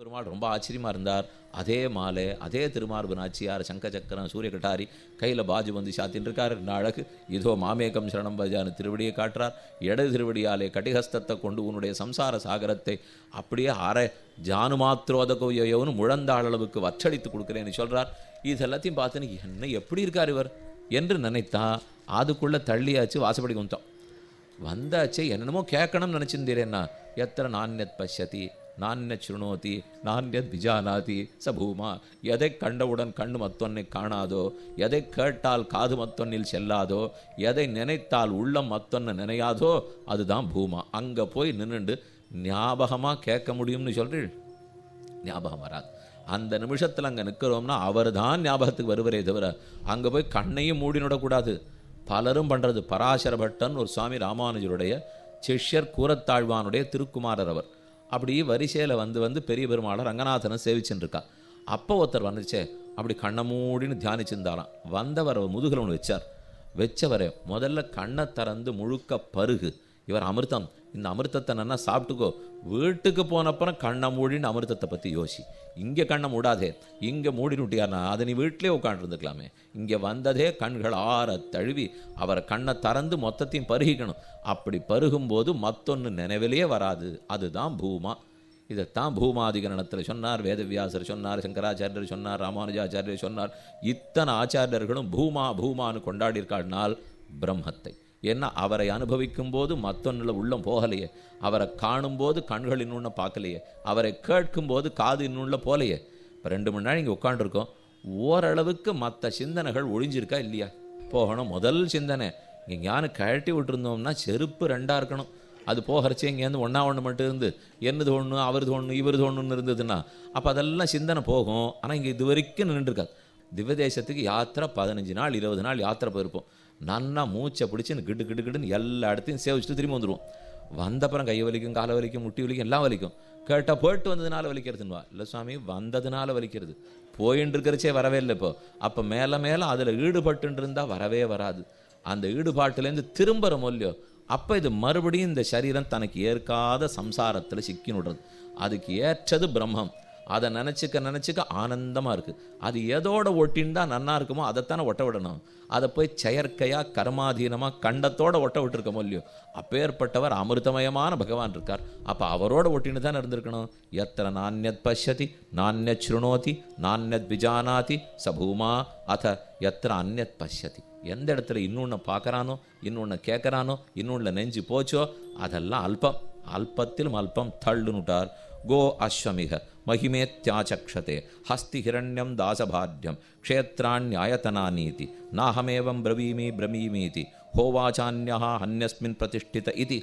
பெருமாள் ரொம்ப ஆச்சரியமாக இருந்தார். அதே மாலை, அதே திருமார்பு நாச்சியார், சங்க சக்கரம், சூரிய கட்டாரி, கையில் பாஜு வந்து சாத்தின்னு இருக்கார். அழகு இதோ மாமேகம் சரணம் பஜான்னு திருவடியை காட்டுறார். இடது திருவடியாலே கடிகஸ்தத்தை கொண்டு உன்னுடைய சம்சார சாகரத்தை அப்படியே அரை ஜானு மாத்திரோதகோயோன்னு முழந்தாள் அளவுக்கு வற்றடித்து கொடுக்குறேன்னு சொல்கிறார். இது எல்லாத்தையும் பார்த்துன்னு என்ன எப்படி இருக்கார் இவர் என்று நினைத்தா அதுக்குள்ளே தள்ளியாச்சு. வாசப்படி வந்தோம் வந்தாச்சு. என்னென்னமோ கேட்கணும்னு நினச்சிருந்தீரேன்னா எத்தனை நானியத் பஷ்யதி நானியத் சுருணோதி நானியத் விஜானாதி சபூமா. எதை கண்டவுடன் கண்ணு மத்தொன்னை காணாதோ, எதை கேட்டால் காது மத்தொன்னில் செல்லாதோ, எதை நினைத்தால் உள்ளம் மத்தொன்னு நினையாதோ அதுதான் பூமா. அங்கே போய் நின்றுண்டு ஞாபகமாக கேட்க முடியும்னு சொல்கிறீள், ஞாபகம் வராது. அந்த நிமிஷத்தில் அங்கே நிற்கிறோம்னா அவர் தான் ஞாபகத்துக்கு வருவரே தவிர அங்கே போய் கண்ணையும் மூடினுடக்கூடாது. பலரும் பண்ணுறது. பராசர பட்டன் ஒரு சுவாமி ராமானுஜருடைய சிஷ்யர், கூரத்தாழ்வானுடைய திருக்குமாரர். அவர் அப்படி வரிசையில் வந்து பெரிய பெருமாளர் ரங்கநாதனை சேவிச்சுன்னு இருக்கா. அப்போ ஒருத்தர் வந்துச்சே அப்படி கண்ணை மூடின்னு தியானிச்சிருந்தாராம். வந்தவர் முதுகில் ஒன்று வச்சவரை முதல்ல கண்ணை திறந்து முழுக்க பருகு, இவர் அமிர்தம், இந்த அமிர்தத்தை நல்லா சாப்பிட்டுக்கோ. வீட்டுக்கு போனப்புறம் கண்ணை மூடின்னு அமிர்தத்தை பற்றி யோசி. இங்கே கண்ணை மூடாதே, இங்கே மூடினுட்டியார்னா அதை நீ வீட்டிலே உட்காந்துருந்துக்கலாமே. இங்கே வந்ததே கண்கள் ஆற தழுவி அவரை கண்ணை திறந்து மொத்தத்தையும் பருகிக்கணும். அப்படி பருகும்போது மற்றொன்று நினைவிலே வராது. அதுதான் பூமா. இதைத்தான் பூமாதிகரணத்தில் சொன்னார், வேதவியாசர் சொன்னார், சங்கராச்சாரியர் சொன்னார், ராமானுஜாச்சாரியர் சொன்னார். இத்தனை ஆச்சாரியர்களும் பூமா பூமான்னு கொண்டாடியிருக்காள்னால் பிரம்மத்தை. ஏன்னா அவரை அனுபவிக்கும் போது மற்றொன்னில் உள்ளம் போகலையே, அவரை காணும்போது கண்கள் இன்னொன்று பார்க்கலையே, அவரை கேட்கும்போது காது இன்னொன்று போலையே. இப்போ 2 மணி நேரம் இங்கே உட்காண்டிருக்கோம், ஓரளவுக்கு மற்ற சிந்தனைகள் ஒழிஞ்சிருக்கா இல்லையா? போகணும். முதல் சிந்தனை இங்கே ஞானம் கழட்டி விட்டுருந்தோம்னா செருப்பு 2ஆக இருக்கணும். அது போகிறச்சே இங்கேருந்து ஒன்று மட்டும் இருந்து என்னது ஒன்று, அவரது ஒன்று, இவரது ஒன்றுன்னு இருந்ததுன்னா அப்போ அதெல்லாம் சிந்தனை போகும். ஆனால் இங்கே இது வரைக்கும் நின்றுருக்காது. திவ்ய தேசத்துக்கு யாத்திரை 15 நாள் 20 நாள் யாத்திரை போயிருப்போம். நன்னா மூச்சை பிடிச்சின்னு கிடுன்னு எல்லா இடத்தையும் சேவிச்சுட்டு திரும்பி வந்துடுவோம். வந்தப்புறம் கை வலிக்கும், காலை வலிக்கும், முட்டி வலிக்கும், எல்லாம் வலிக்கும். கேட்டால் போயிட்டு வந்ததுனால வலிக்கிறதுன்னுவா. இல்லை சுவாமி, வந்ததுனால வலிக்கிறது. போயின்னு இருக்கிறச்சே வரவே இல்லை. இப்போ அப்போ மேலே அதில் ஈடுபட்டு இருந்தால் வரவே வராது. அந்த ஈடுபாட்டிலேருந்து திரும்புகிற மொழியோ அப்போ இது மறுபடியும் இந்த சரீரம் தனக்கு ஏற்காத சம்சாரத்தில் சிக்கினுடுறது. அதுக்கு ஏற்றது பிரம்மம். அதை நினச்சிக்க ஆனந்தமாக இருக்குது. அது எதோட ஒட்டின்னு தான் நன்னா இருக்குமோ அதைத்தானே ஒட்ட விடணும். அதை போய் செயற்கையாக கர்மாதீனமாக கண்டத்தோடு ஒட்ட விட்டுருக்கமோ இல்லையோ. அப்பேற்பட்டவர் அமிர்தமயமான பகவான் இருக்கார். அப்போ அவரோட ஒட்டின்னு தான் இருந்திருக்கணும். எத்தனை நானியத் பஷ்யதி நானியத் சுருணோதி நானியத் விஜானாதி சபூமா அத எத்தனை அந்நத் பஷ்யதி. எந்த இடத்துல இன்னொன்று பார்க்குறானோ, இன்னொன்று கேட்குறானோ, இன்னொன்று நெஞ்சு போச்சோ அதெல்லாம் அல்பம். அல்பத்திலும் அல்பம் தள்ளுனுட்டார். கோ அஸ்வமிக மகிமேத்யாச்சக்ஷதே ஹஸ்தி ஹிரண்யம் தாசபாட்யம் க்ஷேத்ராண்யாயத்தனானீதி நாஹமேவம் பிரமீமீதி ஹோவாச்சான்யா அந்யஸ்மின் பிரதிஷ்டித இது.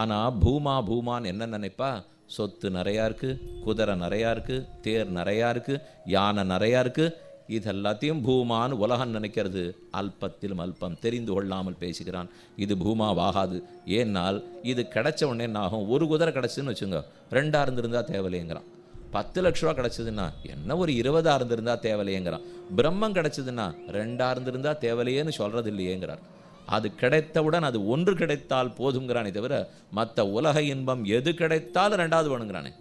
ஆனால் பூமான்னு என்ன நினைப்பா? சொத்து நிறையா இருக்குது, குதிரை நிறையா இருக்குது, தேர் நிறையா இருக்குது, யானை நிறையா இருக்குது. இதெல்லாத்தையும் பூமான்னு உலகம் நினைக்கிறது. அல்பத்திலும் அல்பம் தெரிந்து கொள்ளாமல் பேசுகிறான். இது பூமாவாகாது. ஏன்னால் இது கிடைச்ச உடனே என்ன ஆகும்? ஒரு குதிரை கிடச்சிதுன்னு வச்சுங்க, 2 இருந்திருந்தா தேவலையேங்கிறான். 10 லட்ச ரூபா கிடச்சிதுன்னா என்ன ஒரு 20 இருந்திருந்தா தேவலையேங்கிறான். பிரம்மம் கிடச்சிதுன்னா 2 இருந்திருந்தா தேவலையேன்னு சொல்கிறது இல்லையேங்கிறார். அது கிடைத்தவுடன் அது ஒன்று கிடைத்தால் போதுங்கிறானே தவிர மற்ற உலக இன்பம் எது கிடைத்தாலும் 2வது வேணுங்கிறானே.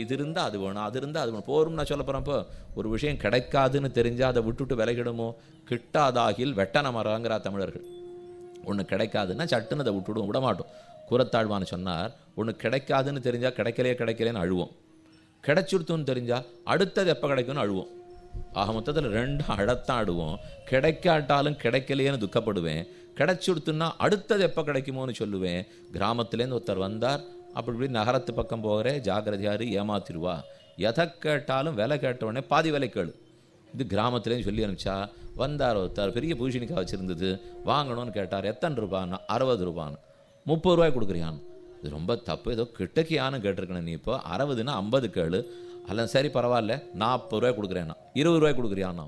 இது இருந்தால் அது வேணும், அது இருந்தால் அது வேணும். போரும் நான் சொல்ல போகிறப்போ ஒரு விஷயம் கிடைக்காதுன்னு தெரிஞ்சால் அதை விட்டுட்டு விலகிடுமோ? கிட்டாதாகில் வெட்டன மரங்கிறா தமிழர்கள். ஒன்று கிடைக்காதுன்னா சட்டுன்னு அதை விடமாட்டோம். கூரத்தாழ்வான்னு சொன்னார், ஒன்று கிடைக்காதுன்னு தெரிஞ்சால் கிடைக்கலேன்னு அழுவோம். கிடைச்சிடுத்துன்னு தெரிஞ்சால் அடுத்தது எப்போ கிடைக்கும்னு அழுவோம். ஆக மொத்தத்தில் 2 அழத்தான் அழுவோம். கிடைக்காட்டாலும் கிடைக்கலையேன்னு துக்கப்படுவேன். கிடைச்சிடுத்துன்னா அடுத்தது எப்போ கிடைக்குமோன்னு சொல்லுவேன். கிராமத்துலேருந்து ஒருத்தர் வந்தார், அப்படி நகரத்து பக்கம் போகிறே ஜாகிரதையாரு ஏமாத்திடுவா. எதை கேட்டாலும் விலை கேட்டவுடனே பாதி விலை கேளு. இது கிராமத்துலேருந்து சொல்லி அனுப்பிச்சா. வந்தார் ஒருத்தர், பெரிய பூஷணிக்காய் வச்சுருந்தது, வாங்கணும்னு கேட்டார். எத்தனை ரூபான்னு? 60 ரூபான்னு. 30 ரூபாய் கொடுக்குறியான்னு. இது ரொம்ப தப்பு, ஏதோ கிட்டக்கியான்னு கேட்டிருக்கணும். நீ இப்போ 60ன்னா 50 கேளு. அல்ல சரி பரவாயில்ல 40 ரூபாய் கொடுக்குறேன்னா 20 ரூபாய் கொடுக்குறியான்னா